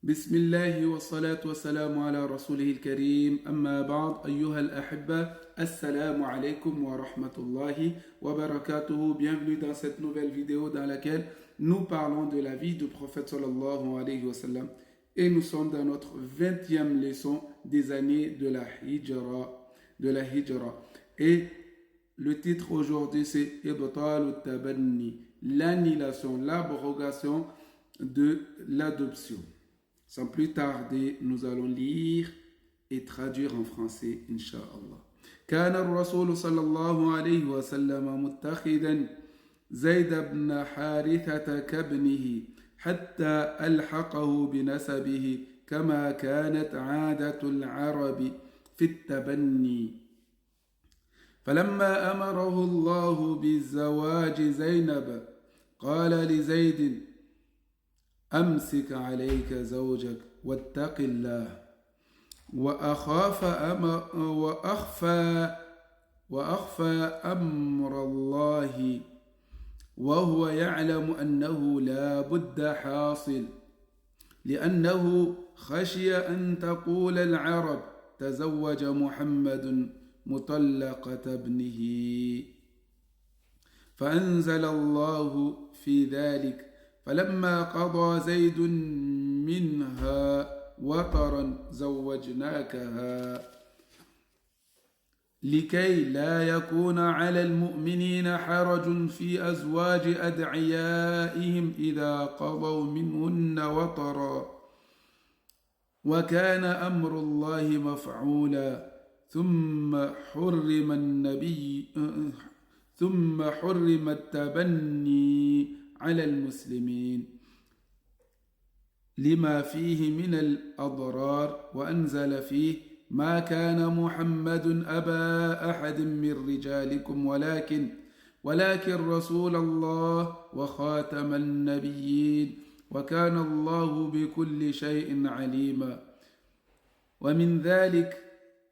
بسم الله والصلاة والسلام على رسوله الكريم أما بعد أيها الأحبة السلام عليكم ورحمة الله وبركاته. Bienvenue dans cette nouvelle vidéo dans laquelle nous parlons de la vie du prophète sallallahu alayhi wa sallam et nous sommes dans notre 20e leçon des années de la Hijra. Et le titre aujourd'hui c'est Ibtal al-Tabanni, l'annulation, l'abrogation de l'adoption. Sans plus tarder, nous allons lire et traduire en français, Inch'Allah. كان الرسول صلى الله عليه وسلم متخذا زيد بن حارثة كابنه حتى ألحقه بنسبه كما كانت عادة العرب في التبني. فلما أمره الله بزواج زينب قال لزيد: أمسك عليك زوجك واتق الله وأخفى أمر الله وهو يعلم أنه لا بد حاصل لأنه خشي أن تقول العرب تزوج محمد مطلقة ابنه فأنزل الله في ذلك: فلما قضى زيد منها وطرا زوجناكها لكي لا يكون على المؤمنين حرج في أزواج أدعيائهم إذا قضوا منهن وطرا وكان أمر الله مفعولا. ثم حرم التبني على المسلمين لما فيه من الأضرار وأنزل فيه: ما كان محمد أبا أحد من رجالكم ولكن رسول الله وخاتم النبيين وكان الله بكل شيء عليما.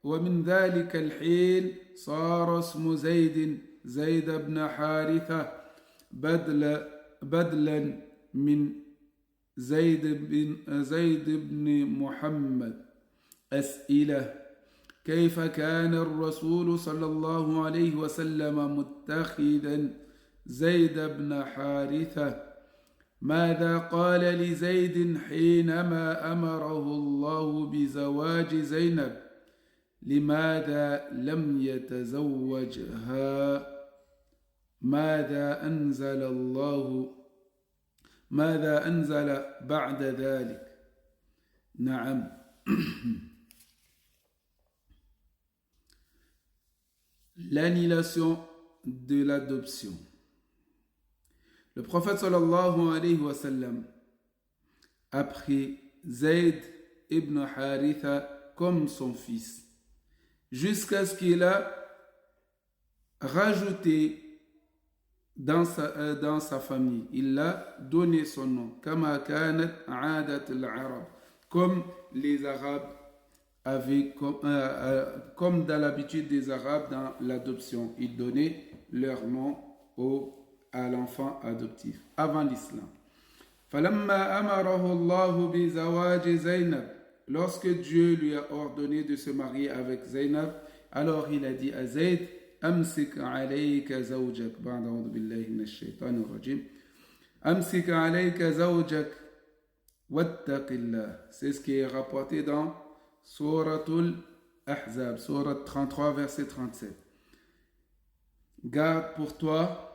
ومن ذلك الحين صار اسم زيد بن حارثة بدلا من زيد بن محمد. أسئلة: كيف كان الرسول صلى الله عليه وسلم متخذا زيد بن حارثة؟ ماذا قال لزيد حينما أمره الله بزواج زينب؟ لماذا لم يتزوجها؟ ماذا أنزل بعد ذلك؟ نعم. L'annulation de l'adoption. Le prophète sallallahu alayhi wa sallam a pris Zayd ibn Haritha comme son fils, jusqu'à ce qu'il a rajouté dans sa famille. Il a donné son nom. Kama kanat aadat al-arab. Comme les Arabes avaient, comme dans l'habitude des Arabes dans l'adoption. Ils donnaient leur nom à l'enfant adoptif avant l'islam. فَلَمَّا أَمَرَهُ اللَّهُ بِزَوَاجِ زَيْنَبَ. Lorsque Dieu lui a ordonné de se marier avec Zaynab, alors il a dit à Zayd: أمسك عليك زوجك. بعد أعوذ بالله من الشيطان الرجيم. أمسك عليك زوجك واتق الله. C'est ce qui est rapporté dans Suratul Ahzab, Surat 33, verset 37. Garde pour toi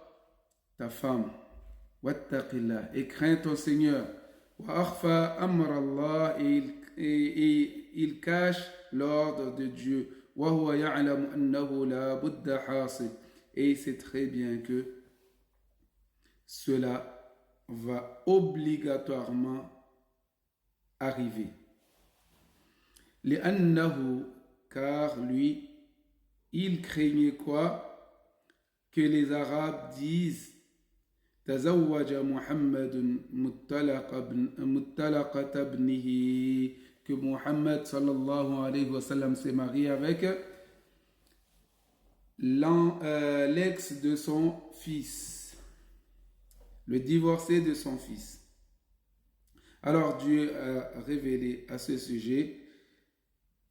ta femme, واتق الله, et crains ton Seigneur. وأخفى أمر الله, et il cache l'ordre de Dieu. وهو يعلم أنه لا بد حاصل, et il sait très bien que cela va obligatoirement arriver. لأنه, car lui, il craignait quoi? Que les Arabes disent: تزوج محمد مطلقة ابنه, que Muhammad sallallahu alayhi wa sallam s'est marié avec l'ex de son fils, le divorcé de son fils. Alors Dieu a révélé à ce sujet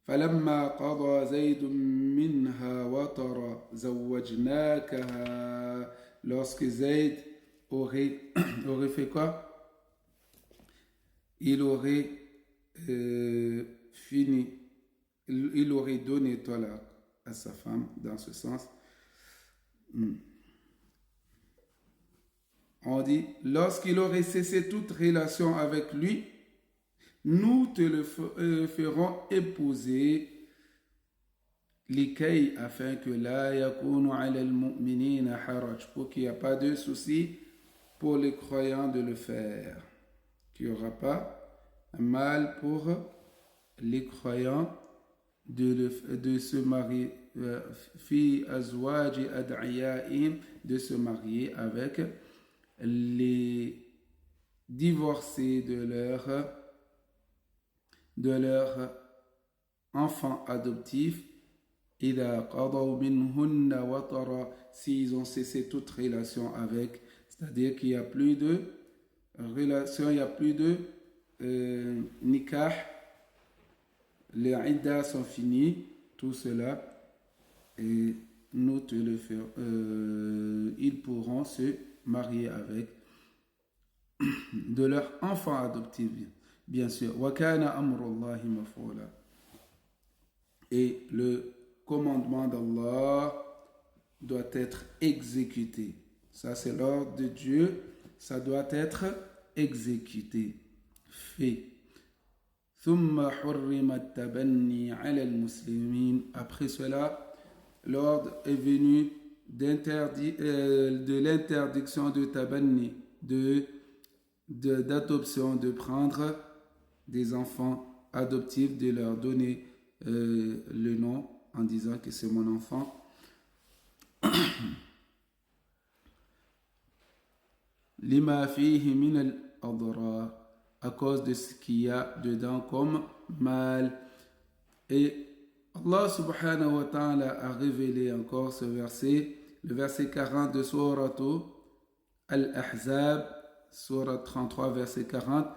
فَلَمَّا قَضَى زَيْدٌ مِّنْهَا وَطَرًا زَوَّجْنَاكَهَا. Lorsque Zayd aurait fait quoi? Il aurait fini, il aurait donné talaq à sa femme, dans ce sens. On dit, lorsqu'il aurait cessé toute relation avec lui, nous te le ferons épouser likay, afin que la yakunu ala al-mu'minina haraj, pour qu'il n'y a pas de souci pour les croyants de le faire, qu'il n'y aura pas un mal pour les croyants de se marier fi azwaji ad'iyaihim, de se marier avec les divorcés de leur enfants adoptifs, إذا قضوا منهن وطرا, s'ils ont cessé toute relation avec, c'est-à-dire qu'il n'y a plus de relation, il n'y a plus de nikah, les iddas sont finis, tout cela, et nous te le ferons, ils pourront se marier avec de leur enfant adoptif, bien sûr. وَكَانَ أَمْرُ اللَّهِ مَفْعُولًا. Et le commandement d'Allah doit être exécuté. Ça, c'est l'ordre de Dieu. Ça doit être exécuté, fait. ثُمَّ حُرِّمَ التَّبَنِّي عَلَى الْمُسْلِمِينَ. Après cela, l'ordre est venu de l'interdiction de tabanni, d'adoption, de prendre des enfants adoptifs, de leur donner le nom en disant que c'est mon enfant. Lima fihi min al-adrar, à cause de ce qu'il y a dedans comme mal. Et Allah subhanahu wa ta'ala a révélé encore ce verset, le verset 40 de Surah Al-Ahzab, Surah 33, verset 40.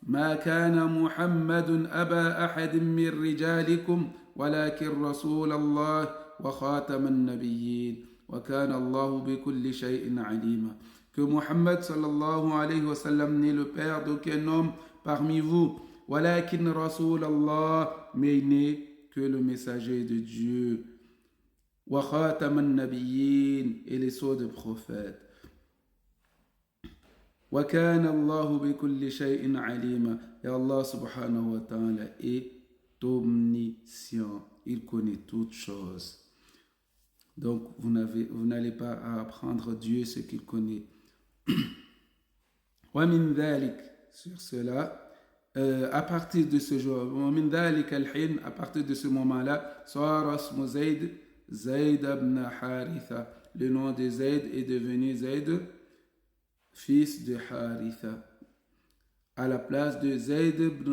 ما كان محمد أبا أحد من رجالكم ولكن رسول الله وخاتم النبيين وكان الله بكل شيء عليما. Que Muhammad sallallahu alayhi wa sallam n'est le père d'aucun homme parmi vous, ولكن رسول الله, mais il n'est que le messager de Dieu, وخاتم النبيين, et les sceaux de prophètes. وَكَانَ اللَّهُ بِكُلِّ شَيْءٍ عَلِيمًا. Et Allah subhanahu wa ta'ala est omniscient. Il connaît toutes choses. Donc, vous n'allez pas apprendre Dieu ce qu'il connaît. وَمِنْ ذَلِكَ, sur cela, à partir de ce jour, وَمِنْ ذَلِكَ الْحِينَ, à partir de ce moment-là, صَارَ اسْمُ زَيْدٍ زَيْدَ بْنَ حَارِثَةَ. Le nom de Zayd est devenu Zayd, fils de Haritha, à la place de Zayd ibn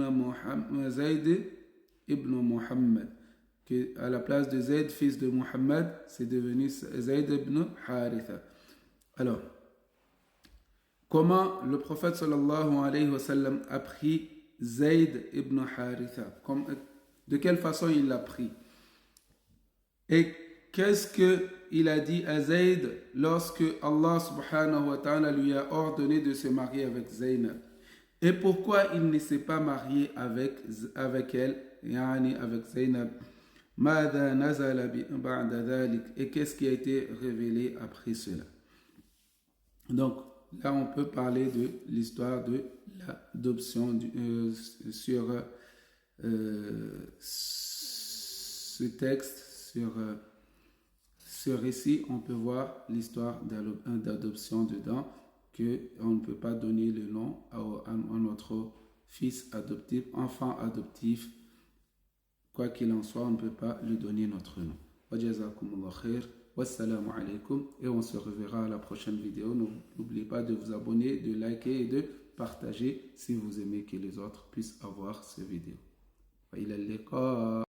Muhammad, à la place de Zayd, fils de Muhammad, c'est devenu Zayd ibn Haritha. Alors, comment le prophète sallallahu alayhi wa sallam a pris Zayd ibn Haritha? De quelle façon il l'a pris? Et qu'est-ce qu'il a dit à Zayd lorsque Allah subhanahu wa ta'ala lui a ordonné de se marier avec Zaynab? Et pourquoi il ne s'est pas marié avec elle, yani avec Zaynab? ماذا نزل بعد ذلك? Et qu'est-ce qui a été révélé après cela? Donc, là, on peut parler de l'histoire de l'adoption sur ce texte, sur ce récit, on peut voir l'histoire d'adoption dedans, qu'on ne peut pas donner le nom à notre fils adoptif, enfant adoptif. Quoi qu'il en soit, on ne peut pas lui donner notre nom. Wa jazakumullah khair. Wassalamu alaikum. Et on se reverra à la prochaine vidéo. N'oubliez pas de vous abonner, de liker et de partager si vous aimez que les autres puissent avoir ces vidéos. Wa ila al-liqa.